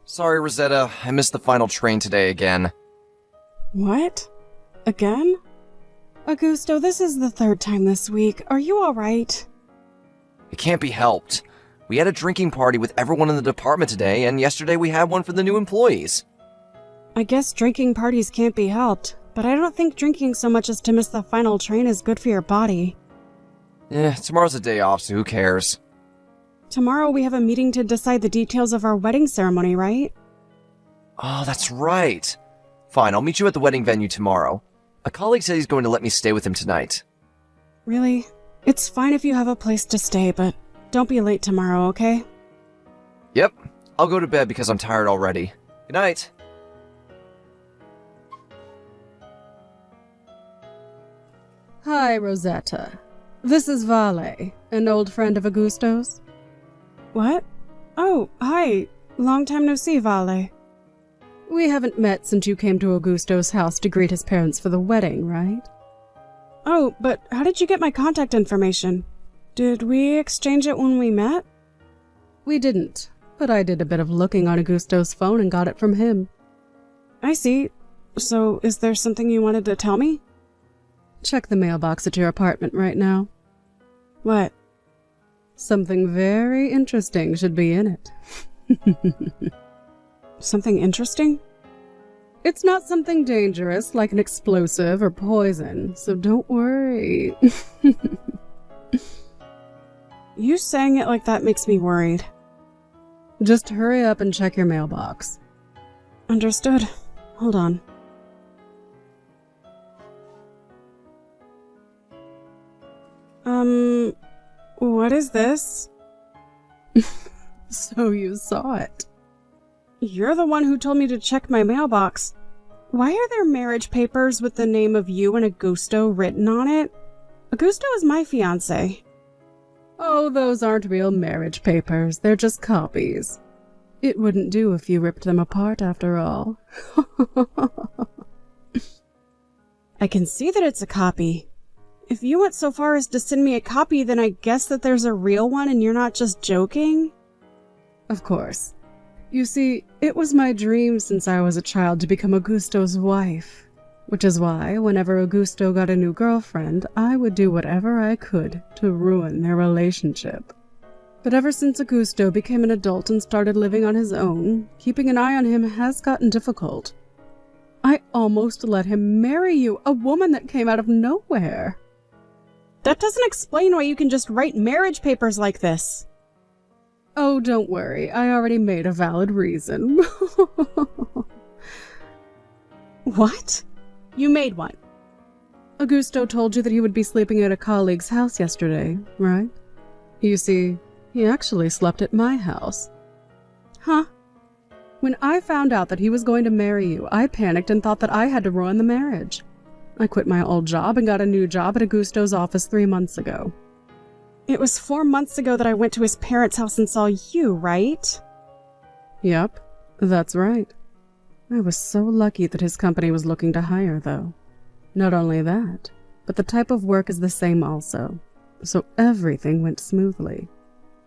Sorry, Rosetta, I missed the final train today again. What? Again? Augusto, this is the third time this week. Are you alright? It can't be helped. We had a drinking party with everyone in the department today, and yesterday we had one for the new employees. I guess drinking parties can't be helped, but I don't think drinking so much as to miss the final train is good for your body. Tomorrow's a day off, so who cares? Tomorrow we have a meeting to decide the details of our wedding ceremony, right? Oh, that's right. Fine, I'll meet you at the wedding venue tomorrow. A colleague said he's going to let me stay with him tonight. Really? It's fine if you have a place to stay, but don't be late tomorrow, okay? Yep, I'll go to bed because I'm tired already. Good night. Hi, Rosetta. This is Vale, an old friend of Augusto's. What? Oh, hi. Long time no see, Vale. We haven't met since you came to Augusto's house to greet his parents for the wedding, right? Oh, but how did you get my contact information? Did we exchange it when we met? We didn't, but I did a bit of looking on Augusto's phone and got it from him. I see. So, is there something you wanted to tell me? Check the mailbox at your apartment right now. What? Something very interesting should be in it. Something interesting? It's not something dangerous, like an explosive or poison, so don't worry. You saying it like that makes me worried. Just hurry up and check your mailbox. Understood. Hold on. What is this? So you saw it. You're the one who told me to check my mailbox. Why are there marriage papers with the name of you and Augusto written on it? Augusto is my fiancé. Oh, those aren't real marriage papers. They're just copies. It wouldn't do if you ripped them apart after all. I can see that it's a copy. If you went so far as to send me a copy, then I guess that there's a real one and you're not just joking? Of course. You see, it was my dream since I was a child to become Augusto's wife, which is why, whenever Augusto got a new girlfriend, I would do whatever I could to ruin their relationship. But ever since Augusto became an adult and started living on his own, keeping an eye on him has gotten difficult. I almost let him marry you, a woman that came out of nowhere. That doesn't explain why you can just write marriage papers like this. Oh, don't worry. I already made a valid reason. What? You made one? Augusto told you that he would be sleeping at a colleague's house yesterday, right? You see, he actually slept at my house. Huh? When I found out that he was going to marry you, I panicked and thought that I had to ruin the marriage. I quit my old job and got a new job at Augusto's office 3 months ago. It was 4 months ago that I went to his parents' house and saw you, right? Yep, that's right. I was so lucky that his company was looking to hire, though. Not only that, but the type of work is the same also, so everything went smoothly.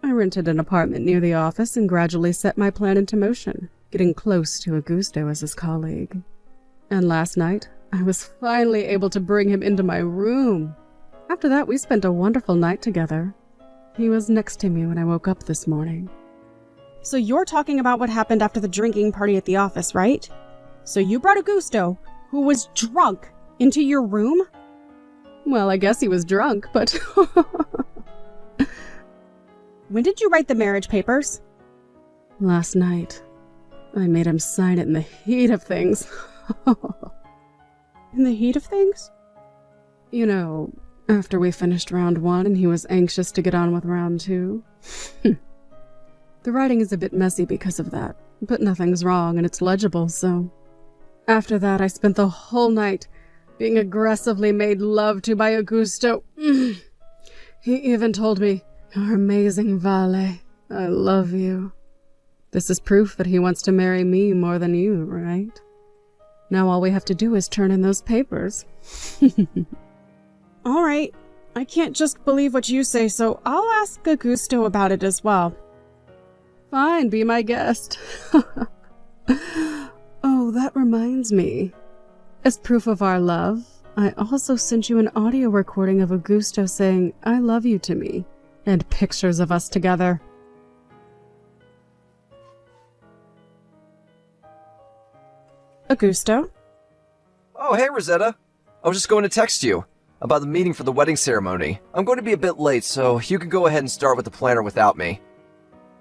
I rented an apartment near the office and gradually set my plan into motion, getting close to Augusto as his colleague. And last night, I was finally able to bring him into my room. After that, we spent a wonderful night together. He was next to me when I woke up this morning. So you're talking about what happened after the drinking party at the office, right? So you brought Augusto, who was drunk, into your room? Well, I guess he was drunk, but... When did you write the marriage papers? Last night. I made him sign it in the heat of things. In the heat of things? You know, after we finished round 1 and he was anxious to get on with round 2. The writing is a bit messy because of that, but nothing's wrong and it's legible, so... After that, I spent the whole night being aggressively made love to by Augusto. He even told me, "You're amazing, Vale. I love you." This is proof that he wants to marry me more than you, right? Now all we have to do is turn in those papers. All right. I can't just believe what you say, so I'll ask Augusto about it as well. Fine, be my guest. Oh, that reminds me. As proof of our love, I also sent you an audio recording of Augusto saying, "I love you" to me, and pictures of us together. Augusto? Oh, hey, Rosetta. I was just going to text you about the meeting for the wedding ceremony. I'm going to be a bit late, so you can go ahead and start with the planner without me.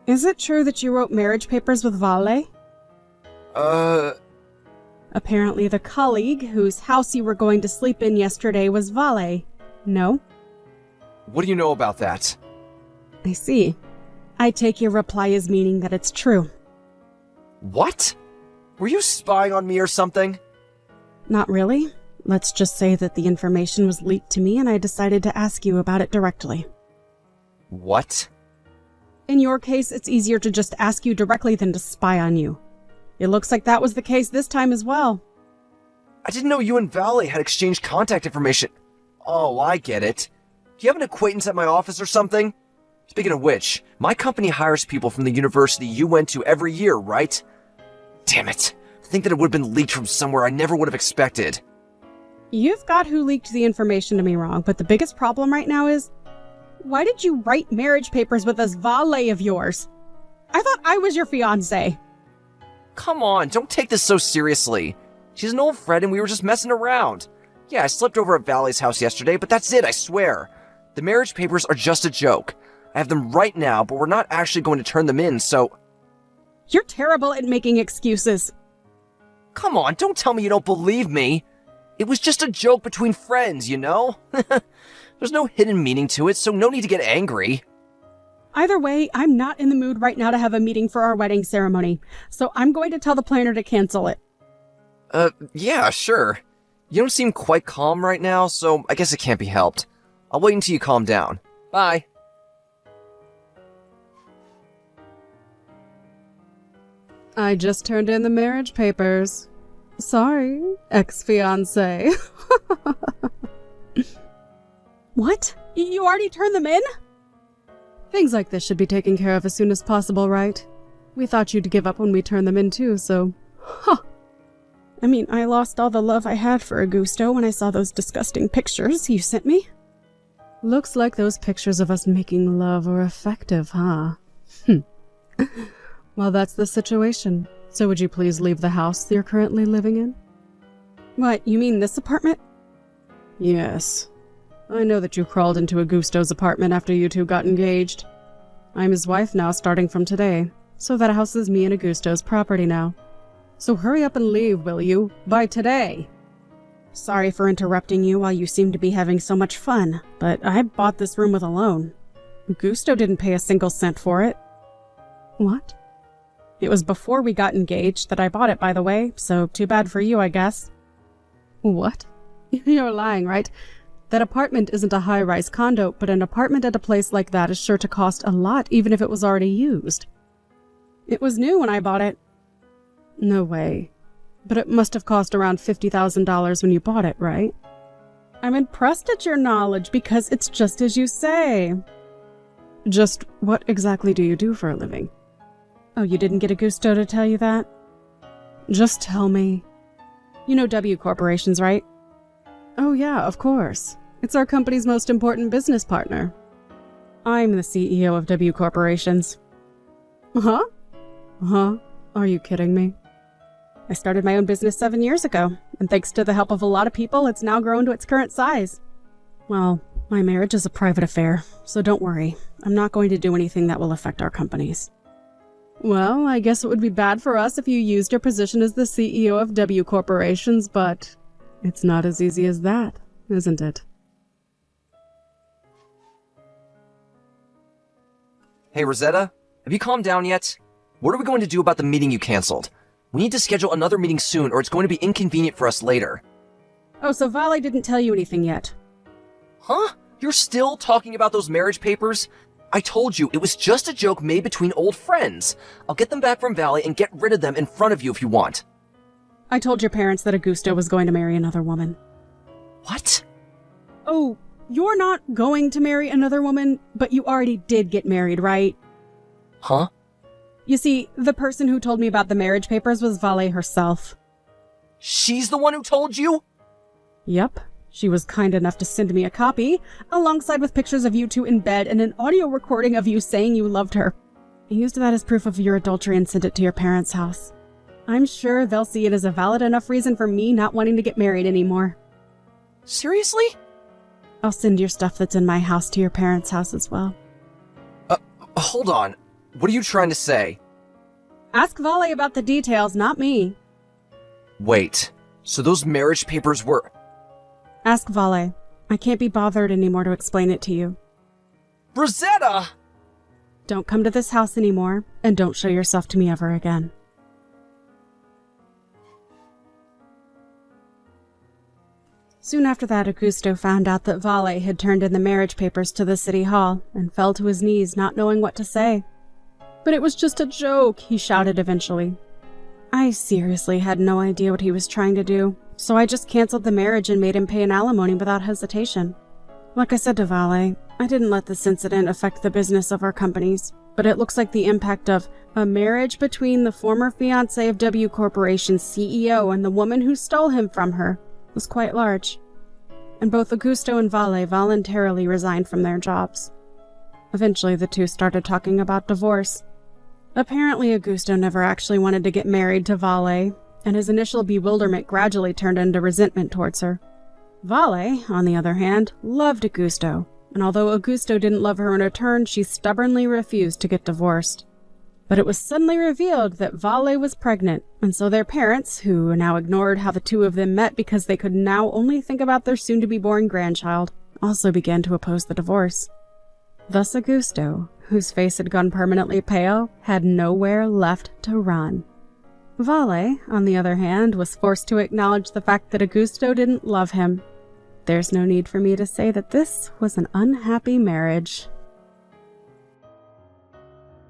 Is it true that you wrote marriage papers with Vale? Apparently the colleague whose house you were going to sleep in yesterday was Vale. No? What do you know about that? I see. I take your reply as meaning that it's true. What? Were you spying on me or something? Not really. Let's just say that the information was leaked to me and I decided to ask you about it directly. What? In your case, it's easier to just ask you directly than to spy on you. It looks like that was the case this time as well. I didn't know you and Valley had exchanged contact information. Oh, I get it. Do you have an acquaintance at my office or something? Speaking of which, my company hires people from the university you went to every year, right? Damn it. I think that it would have been leaked from somewhere I never would have expected. You've got who leaked the information to me wrong, but the biggest problem right now is, why did you write marriage papers with this valet of yours? I thought I was your fiancé. Come on, don't take this so seriously. She's an old friend and we were just messing around. Yeah, I slept over at Valley's house yesterday, but that's it, I swear. The marriage papers are just a joke. I have them right now, but we're not actually going to turn them in, so... You're terrible at making excuses. Come on, don't tell me you don't believe me. It was just a joke between friends, you know? There's no hidden meaning to it, so no need to get angry. Either way, I'm not in the mood right now to have a meeting for our wedding ceremony, so I'm going to tell the planner to cancel it. Yeah, sure. You don't seem quite calm right now, so I guess it can't be helped. I'll wait until you calm down. Bye. I just turned in the marriage papers. Sorry, ex-fiancé. What? You already turned them in? Things like this should be taken care of as soon as possible, right? We thought you'd give up when we turned them in too, so... Huh. I mean, I lost all the love I had for Augusto when I saw those disgusting pictures you sent me. Looks like those pictures of us making love are effective, huh? Well, that's the situation. So would you please leave the house you're currently living in? What, you mean this apartment? Yes. I know that you crawled into Augusto's apartment after you two got engaged. I'm his wife now, starting from today, so that house is me and Augusto's property now. So hurry up and leave, will you? By today! Sorry for interrupting you while you seem to be having so much fun, but I bought this room with a loan. Augusto didn't pay a single cent for it. What? It was before we got engaged that I bought it, by the way, so too bad for you, I guess. What? You're lying, right? That apartment isn't a high-rise condo, but an apartment at a place like that is sure to cost a lot, even if it was already used. It was new when I bought it. No way. But it must have cost around $50,000 when you bought it, right? I'm impressed at your knowledge because it's just as you say. Just what exactly do you do for a living? Oh, you didn't get Augusto to tell you that? Just tell me. You know W Corporations, right? Oh yeah, of course. It's our company's most important business partner. I'm the CEO of W Corporations. Huh? Huh? Are you kidding me? I started my own business 7 years ago, and thanks to the help of a lot of people, it's now grown to its current size. Well, my marriage is a private affair, so don't worry. I'm not going to do anything that will affect our companies. Well, I guess it would be bad for us if you used your position as the CEO of W Corporations, but it's not as easy as that, isn't it? Hey, Rosetta, have you calmed down yet? What are we going to do about the meeting you canceled? We need to schedule another meeting soon, or it's going to be inconvenient for us later. Oh, so Vale didn't tell you anything yet? Huh? You're still talking about those marriage papers? I told you, it was just a joke made between old friends. I'll get them back from Valley and get rid of them in front of you if you want. I told your parents that Augusto was going to marry another woman. What? Oh, you're not going to marry another woman, but you already did get married, right? Huh? You see, the person who told me about the marriage papers was Vale herself. She's the one who told you? Yep. She was kind enough to send me a copy, alongside with pictures of you two in bed and an audio recording of you saying you loved her. I used that as proof of your adultery and sent it to your parents' house. I'm sure they'll see it as a valid enough reason for me not wanting to get married anymore. Seriously? I'll send your stuff that's in my house to your parents' house as well. Hold on. What are you trying to say? Ask Vale about the details, not me. Wait, so those marriage papers were... Ask Vale. I can't be bothered anymore to explain it to you. Rosetta! Don't come to this house anymore, and don't show yourself to me ever again. Soon after that, Augusto found out that Vale had turned in the marriage papers to the city hall and fell to his knees, not knowing what to say. But it was just a joke, he shouted eventually. I seriously had no idea what he was trying to do, so I just canceled the marriage and made him pay an alimony without hesitation. Like I said to Vale, I didn't let this incident affect the business of our companies, but it looks like the impact of a marriage between the former fiancé of W Corporation's CEO and the woman who stole him from her was quite large. And both Augusto and Vale voluntarily resigned from their jobs. Eventually, the two started talking about divorce. Apparently, Augusto never actually wanted to get married to Vale, and his initial bewilderment gradually turned into resentment towards her. Vale, on the other hand, loved Augusto, and although Augusto didn't love her in return, she stubbornly refused to get divorced. But it was suddenly revealed that Vale was pregnant, and so their parents, who now ignored how the two of them met because they could now only think about their soon-to-be-born grandchild, also began to oppose the divorce. Thus Augusto, whose face had gone permanently pale, had nowhere left to run. Vale, on the other hand, was forced to acknowledge the fact that Augusto didn't love him. There's no need for me to say that this was an unhappy marriage.